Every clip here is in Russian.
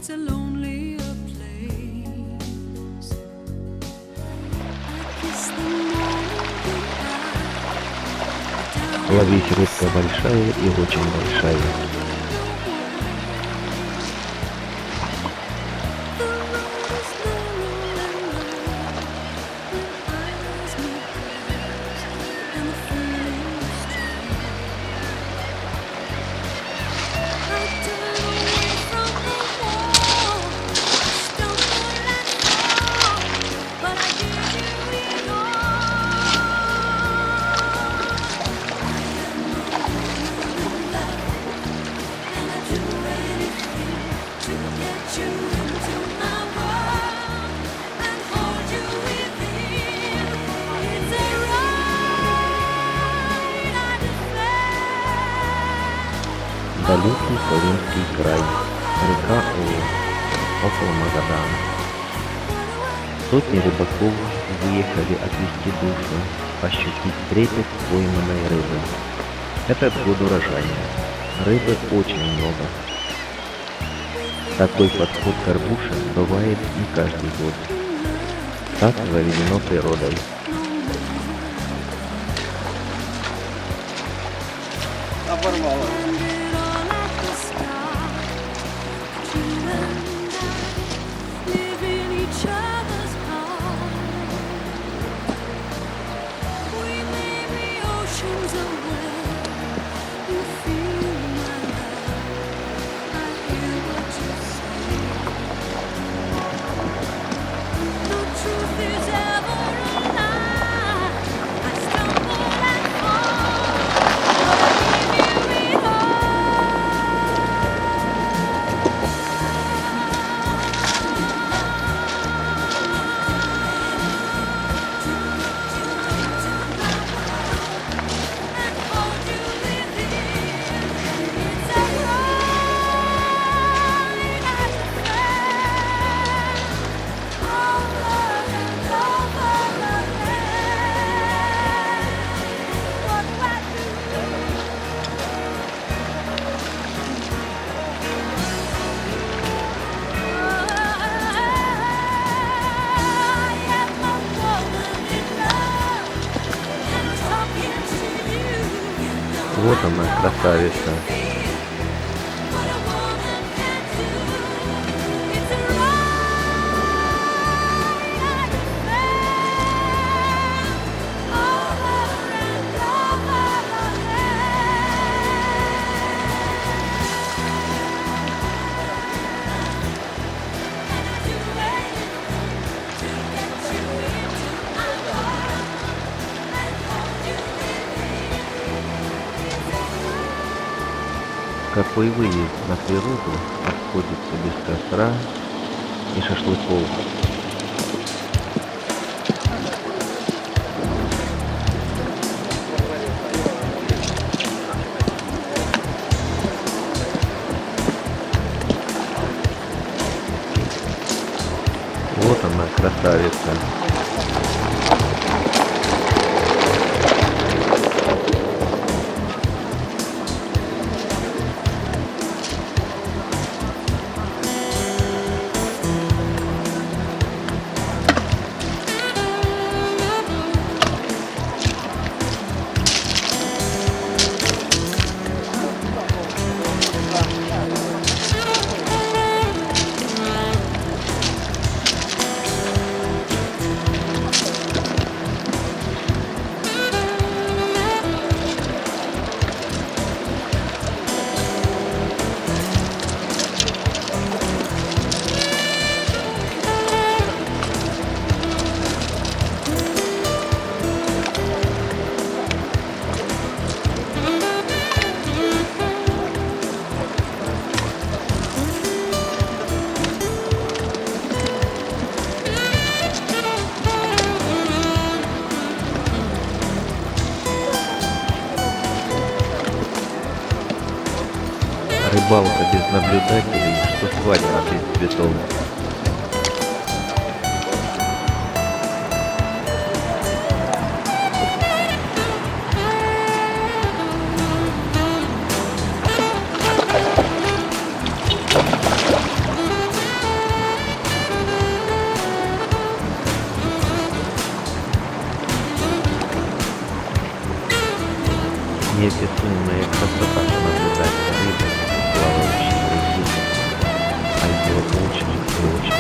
Ловить рыбка большая и очень большая. Далекий Колымский край, река О, около Магадана. Сотни рыбаков выехали отвести душу, ощутить трепет пойманной рыбы. Этот год урожайный, рыбы очень много. Такой подход к горбуше бывает не каждый год. Так заведено природой. Оборвало. Вот она, красавица. Какой выезд на природу обходится без костра и шашлыков. Вот она, красавица. Рыбалка без наблюдателей, что свадьба без цветов. очень и очень.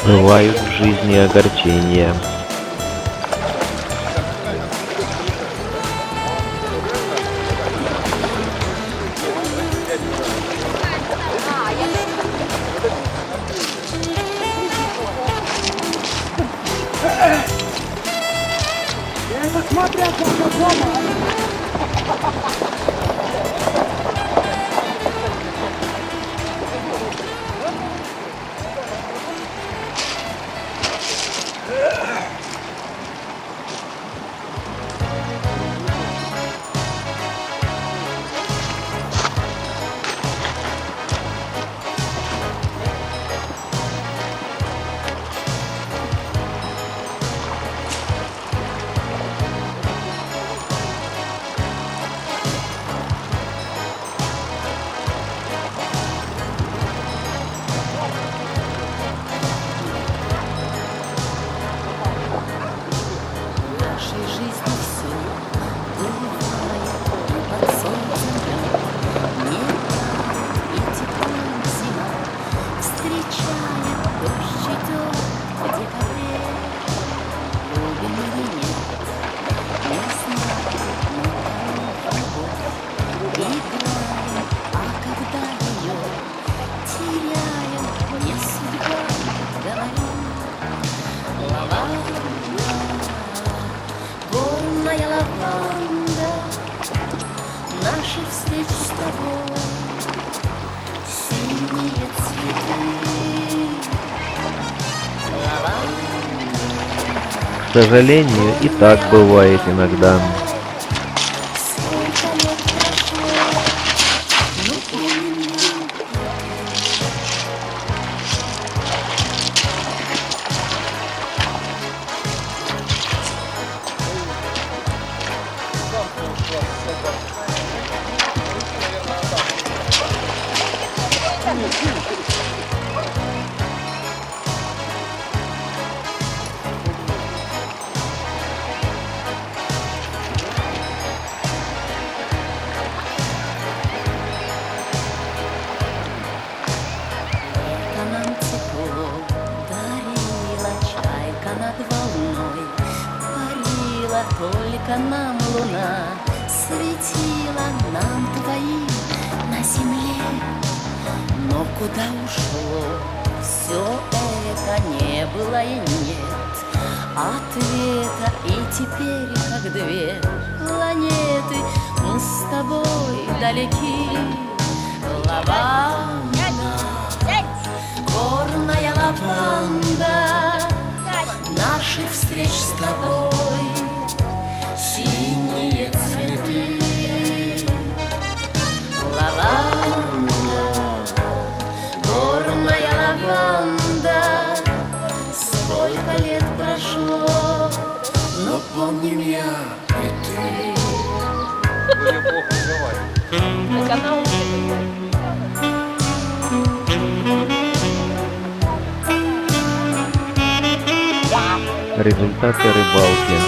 Бывают в жизни огорчения. Наших встреч с тобой синие цветы. К сожалению, и так бывает иногда. Сколько лет прошло, но помню. Нам тепло дарила чайка над волной, парила только нам луна, светила нам двоим на земле. Но куда ушло все это, не было и нет ответа. И теперь, как две планеты, мы с тобой далеки. Лаванда, горная лаванда, наших встреч с тобой синие цветы. Лаванда, горная лаванда, сколько лет прошло, но помним я и ты. Мне Бог не говорит. На канал. Результаты рыбалки.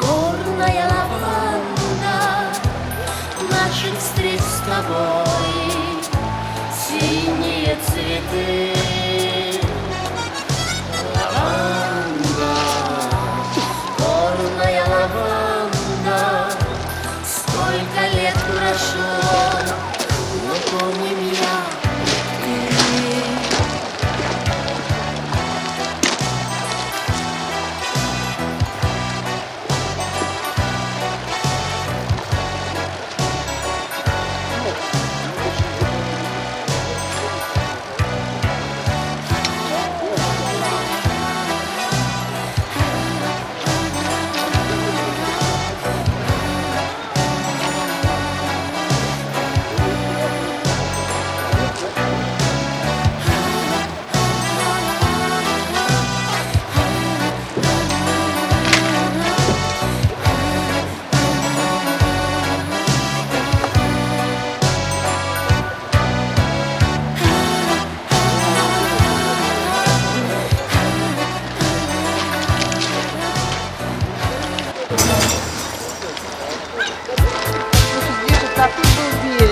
Горная лаванда наших встреч с тобой, синие цветы. Лаванда, горная лаванда, сколько лет прошло, но помним я и ты. Слушай, Гриша, так и был